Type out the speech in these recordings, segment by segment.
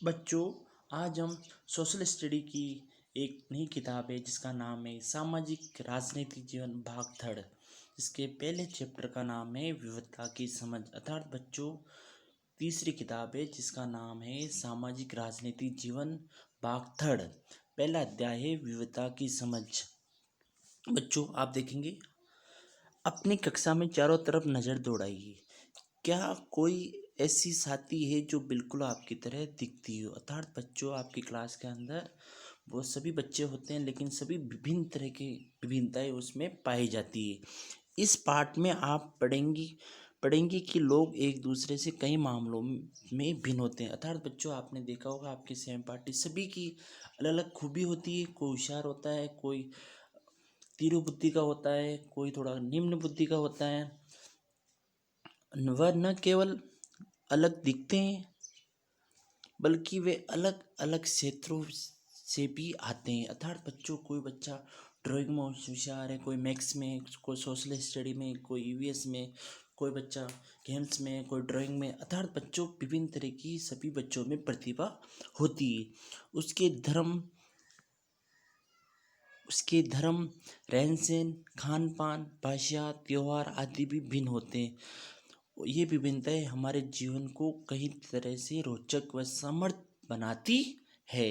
बच्चों, आज हम सोशल स्टडी की एक नई किताब है जिसका नाम है सामाजिक राजनीति जीवन भाग थर्ड। इसके पहले चैप्टर का नाम है विविधता की समझ। अर्थात बच्चों, तीसरी किताब है जिसका नाम है सामाजिक राजनीति जीवन भाग थर्ड। पहला अध्याय है विविधता की समझ। बच्चों, आप देखेंगे अपनी कक्षा में चारों तरफ नज़र दौड़ाइए। क्या कोई ऐसी साथी है जो बिल्कुल आपकी तरह दिखती हो? अर्थात बच्चों, आपकी क्लास के अंदर वो सभी बच्चे होते हैं, लेकिन सभी विभिन्न तरह की विभिन्नताएं उसमें पाई जाती है। इस पाठ में आप पढ़ेंगी कि लोग एक दूसरे से कई मामलों में भिन्न होते हैं। अर्थात बच्चों, आपने देखा होगा आपके सहपाठी सभी की अलग अलग खूबी होती है। कोई होशियार होता है, कोई तीव्र बुद्धि का होता है, कोई थोड़ा निम्न बुद्धि का होता है। वह न केवल अलग दिखते हैं बल्कि वे अलग अलग क्षेत्रों से भी आते हैं। अर्थात बच्चों, कोई बच्चा ड्राइंग में होशियार है, कोई मैथ्स में, कोई सोशल स्टडी में, कोई ईवीएस में, कोई बच्चा गेम्स में, कोई ड्राइंग में। अर्थात बच्चों, विभिन्न तरह की सभी बच्चों में प्रतिभा होती है। उसके धर्म उसके धर्म, रहन सहन, खान पान, भाषा, त्योहार आदि भी भिन्न होते हैं। ये विभिन्नताएं हमारे जीवन को कई तरह से रोचक व समृद्ध बनाती है।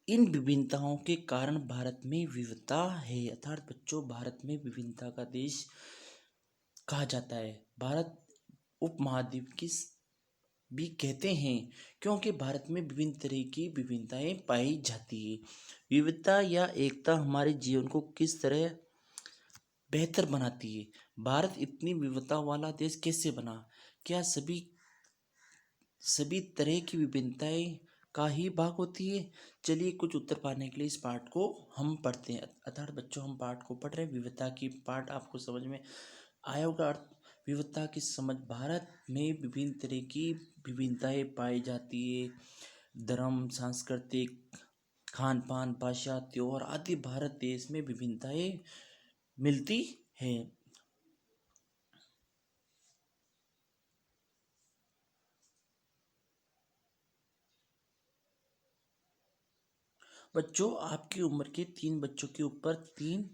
इन विभिन्नताओं के कारण भारत में विविधता है। अर्थात बच्चों, भारत में विभिन्नता का देश कहा जाता है। भारत उपमहाद्वीप की भी कहते हैं, क्योंकि भारत में विभिन्न तरह की विभिन्नताएं पाई जाती है। विविधता या एकता हमारे जीवन को किस तरह बेहतर बनाती है? भारत इतनी विविधता वाला देश कैसे बना? क्या सभी तरह की विभिन्नताएं का ही भाग होती है? चलिए, कुछ उत्तर पाने के लिए इस पाठ को हम पढ़ते हैं। अर्थात बच्चों, हम पाठ को पढ़ रहे हैं। विविधता की पाठ आपको समझ में आया होगा। विविधता की समझ। भारत में विभिन्न तरह की विभिन्नताएं पाई जाती है। धर्म, सांस्कृतिक, खान पान, भाषा, त्योहार आदि भारत देश में विभिन्नताएं मिलती है। बच्चों, आपकी उम्र के 3 बच्चों के ऊपर 3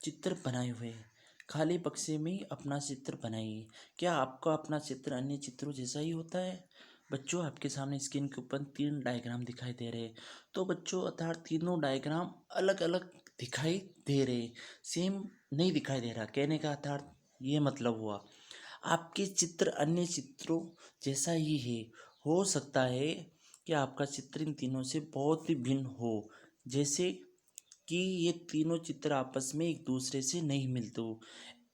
चित्र बनाए हुए हैं। खाली बक्से में अपना चित्र बनाइए। क्या आपका अपना चित्र अन्य चित्रों जैसा ही होता है? बच्चों, आपके सामने स्क्रीन के ऊपर 3 डायग्राम दिखाई दे रहे हैं। तो बच्चों, अर्थात तीनों डायग्राम अलग अलग दिखाई दे रहे हैं, सेम नहीं दिखाई दे रहा। कहने का अर्थात ये मतलब हुआ, आपके चित्र अन्य चित्रों जैसा ही है। हो सकता है कि आपका चित्र इन तीनों से बहुत ही भिन्न हो, जैसे कि ये तीनों चित्र आपस में एक दूसरे से नहीं मिलते हो।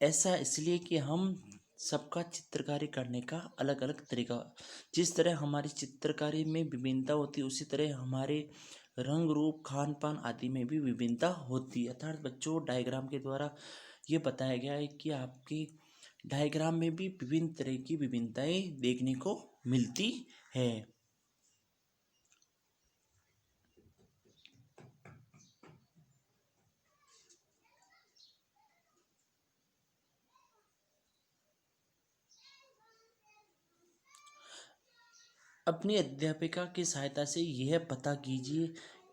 ऐसा इसलिए कि हम सबका चित्रकारी करने का अलग अलग तरीका, जिस तरह हमारी चित्रकारी में विभिन्नता होती है, उसी तरह हमारे रंग रूप, खान पान आदि में भी विभिन्नता होती है। अर्थात बच्चों, डायग्राम के द्वारा ये बताया गया है कि आपकी डायग्राम में भी विभिन्न तरह की विभिन्नताएं देखने को मिलती है। अपनी अध्यापिका की सहायता से यह पता कीजिए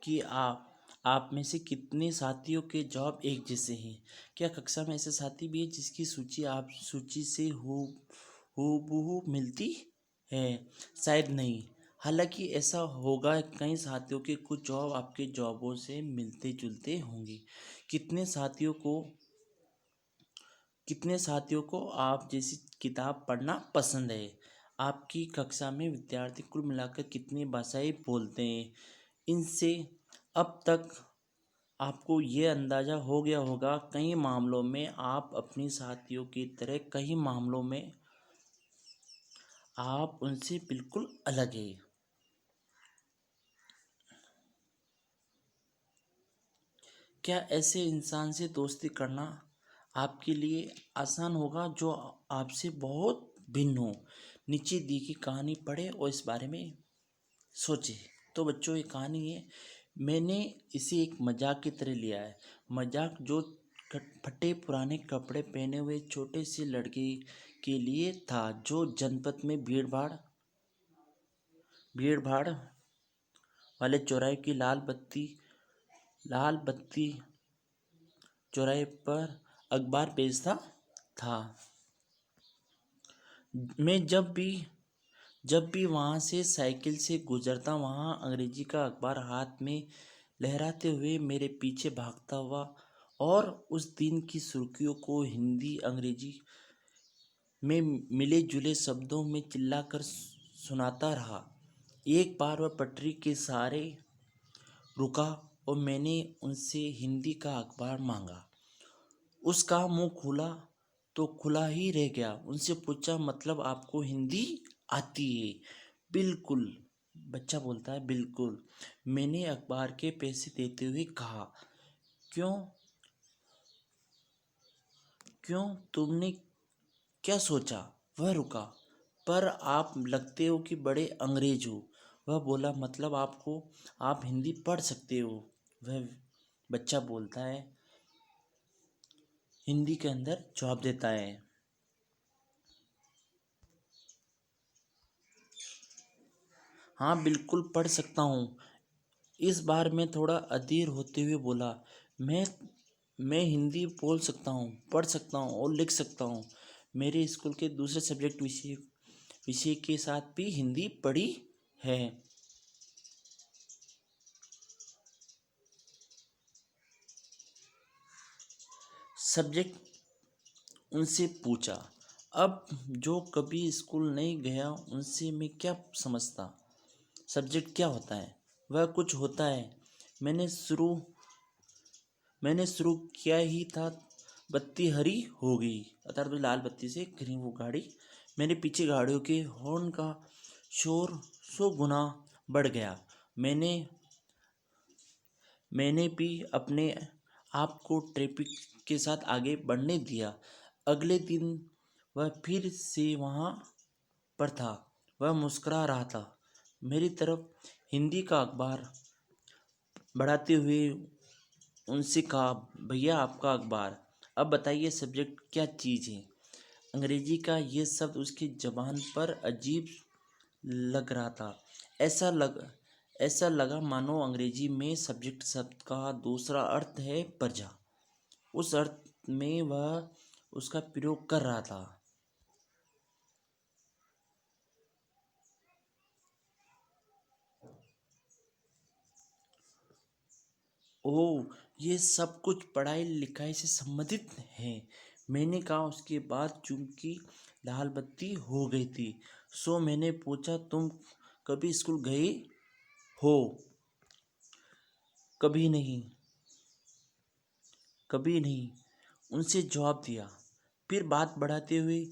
कि आप में से कितने साथियों के जवाब एक जैसे हैं। क्या कक्षा में ऐसे साथी भी है जिसकी सूची आप सूची से हूबहू मिलती है? शायद नहीं। हालांकि ऐसा होगा, कई साथियों के कुछ जवाब आपके जवाबों से मिलते जुलते होंगे। कितने साथियों को कितने साथियों को आप जैसी किताब पढ़ना पसंद है? आपकी कक्षा में विद्यार्थी कुल मिलाकर कितनी भाषाएं बोलते हैं? इनसे अब तक आपको ये अंदाज़ा हो गया होगा, कई मामलों में आप अपनी साथियों की तरह, कई मामलों में आप उनसे बिल्कुल अलग हैं। क्या ऐसे इंसान से दोस्ती करना आपके लिए आसान होगा जो आपसे बहुत भिन्न हो? नीचे दी गई कहानी पढ़े और इस बारे में सोचे। तो बच्चों, ये कहानी है, मैंने इसे एक मजाक की तरह लिया है। मजाक जो फटे पुराने कपड़े पहने हुए छोटे से लड़के के लिए था, जो जनपद में भीड़ भाड़ वाले चौराहे की लाल बत्ती चौराहे पर अखबार बेचता था। मैं जब भी वहाँ से साइकिल से गुजरता, वहाँ अंग्रेजी का अखबार हाथ में लहराते हुए मेरे पीछे भागता हुआ और उस दिन की सुर्खियों को हिंदी अंग्रेजी में मिले जुले शब्दों में चिल्लाकर सुनाता रहा। एक बार वह पटरी के सहारे रुका और मैंने उनसे हिंदी का अखबार मांगा। उसका मुंह खुला तो खुला ही रह गया। उनसे पूछा, मतलब आपको हिंदी आती है? बिल्कुल, बच्चा बोलता है, बिल्कुल, मैंने अखबार के पैसे देते हुए कहा। क्यों क्यों तुमने क्या सोचा? वह रुका। पर आप लगते हो कि बड़े अंग्रेज हो। वह बोला, मतलब आप हिंदी पढ़ सकते हो? वह बच्चा बोलता है, हिंदी के अंदर जवाब देता है। हाँ, बिल्कुल पढ़ सकता हूँ। इस बार मैं थोड़ा अधीर होते हुए बोला, मैं मैं हिंदी बोल सकता हूँ, पढ़ सकता हूँ और लिख सकता हूँ। मेरे स्कूल के दूसरे सब्जेक्ट विषय विषय के साथ भी हिंदी पढ़ी है। सब्जेक्ट उनसे पूछा। अब जो कभी स्कूल नहीं गया उनसे मैं क्या समझता? सब्जेक्ट क्या होता है? वह कुछ होता है। मैंने शुरू मैंने शुरू किया ही था, बत्ती हरी हो गई, अर्थात तो लाल बत्ती से ग्रीन वो गाड़ी। मेरे पीछे गाड़ियों के हॉर्न का शोर 100 गुना बढ़ गया। मैंने मैंने भी अपने आप को ट्रैफिक के साथ आगे बढ़ने दिया। अगले दिन वह फिर से वहाँ पर था। वह मुस्कुरा रहा था। मेरी तरफ हिंदी का अखबार बढ़ाते हुए उनसे कहा, भैया आपका अखबार। अब बताइए सब्जेक्ट क्या चीज़ है? अंग्रेजी का ये शब्द उसकी जबान पर अजीब लग रहा था। ऐसा लग ऐसा लगा मानो अंग्रेजी में सब्जेक्ट शब्द का दूसरा अर्थ है प्रजा। उस अर्थ में वह उसका प्रयोग कर रहा था। ओह, ये सब कुछ पढ़ाई लिखाई से संबंधित है, मैंने कहा। उसके बाद चूंकि लाल बत्ती हो गई थी, सो मैंने पूछा, तुम कभी स्कूल गए हो? कभी नहीं, कभी नहीं, उनसे जवाब दिया। फिर बात बढ़ाते हुए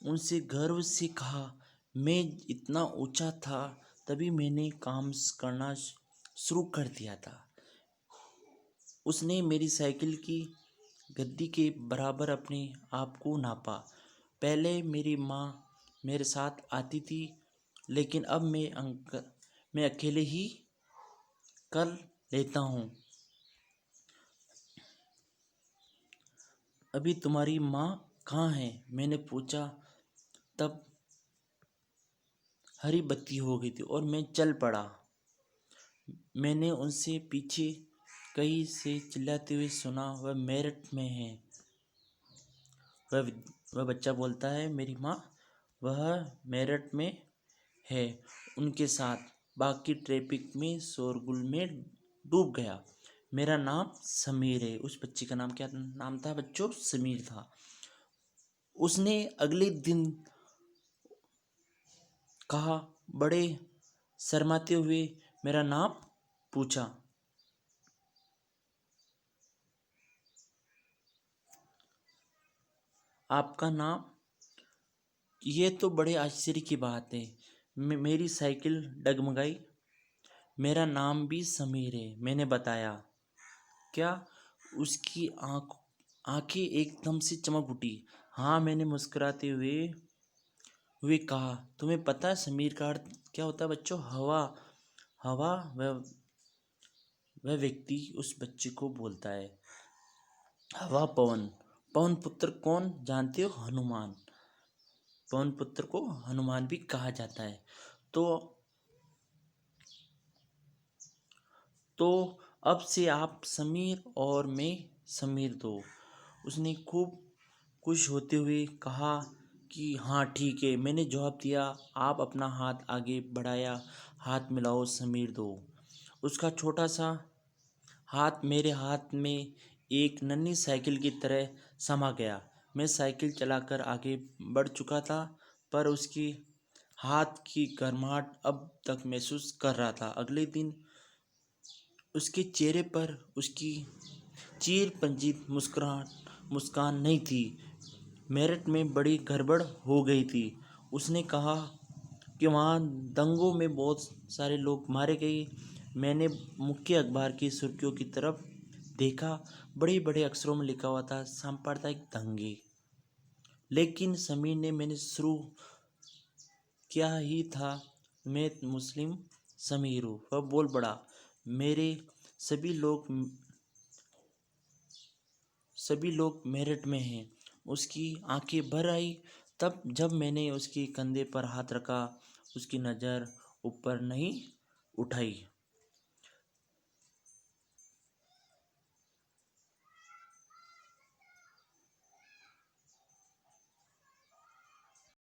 उनसे गर्व से कहा, मैं इतना ऊंचा था तभी मैंने काम करना शुरू कर दिया था। उसने मेरी साइकिल की गद्दी के बराबर अपने आप को नापा। पहले मेरी माँ मेरे साथ आती थी, लेकिन अब मैं अकेले ही कर लेता हूँ। अभी तुम्हारी माँ कहाँ है? मैंने पूछा। तब हरी बत्ती हो गई थी और मैं चल पड़ा। मैंने उनसे पीछे कहीं से चिल्लाते हुए सुना, वह मेरठ में है। वह वह बच्चा बोलता है, मेरी माँ वह मेरठ में है, उनके साथ। बाकी ट्रैफिक में शोरगुल में डूब गया। मेरा नाम समीर है। उस बच्चे का नाम क्या नाम था बच्चों? समीर था। उसने अगले दिन कहा, बड़े शर्माते हुए मेरा नाम पूछा। आपका नाम? ये तो बड़े आश्चर्य की बात है। मेरी साइकिल डगमगाई। मेरा नाम भी समीर है, मैंने बताया। क्या? उसकी आंखें एकदम से चमक उठी। हाँ, मैंने मुस्कुराते हुए कहा। तुम्हें पता है समीर का अर्थ क्या होता है बच्चों? हवा। हवा। वह व्यक्ति उस बच्चे को बोलता है, हवा, पवन। पवन पुत्र कौन जानते हो? हनुमान। पवन पुत्र को हनुमान भी कहा जाता है। तो तो अब से आप समीर और मैं समीर दो। उसने खूब खुश होते हुए कहा कि हाँ ठीक है। मैंने जवाब दिया। आप अपना हाथ आगे बढ़ाया। हाथ मिलाओ समीर दो। उसका छोटा सा हाथ मेरे हाथ में एक नन्ही साइकिल की तरह समा गया। मैं साइकिल चलाकर आगे बढ़ चुका था, पर उसकी हाथ की गर्माहट अब तक महसूस कर रहा था। अगले दिन उसके चेहरे पर उसकी चीर पंजीत मुस्कान नहीं थी। मेरठ में बड़ी गड़बड़ हो गई थी। उसने कहा कि वहाँ दंगों में बहुत सारे लोग मारे गए। मैंने मुख्य अखबार की सुर्खियों की तरफ देखा। बड़े बड़े अक्षरों में लिखा हुआ था सांप्रदायिक दंगे। लेकिन समीर ने मैंने शुरू क्या ही था। मैं मुस्लिम समीर हूँ। वह बोल पड़ा। मेरे सभी लोग सभी लोग मेरठ में हैं। उसकी आंखें भर आई तब जब मैंने उसके कंधे पर हाथ रखा। उसकी नज़र ऊपर नहीं उठाई।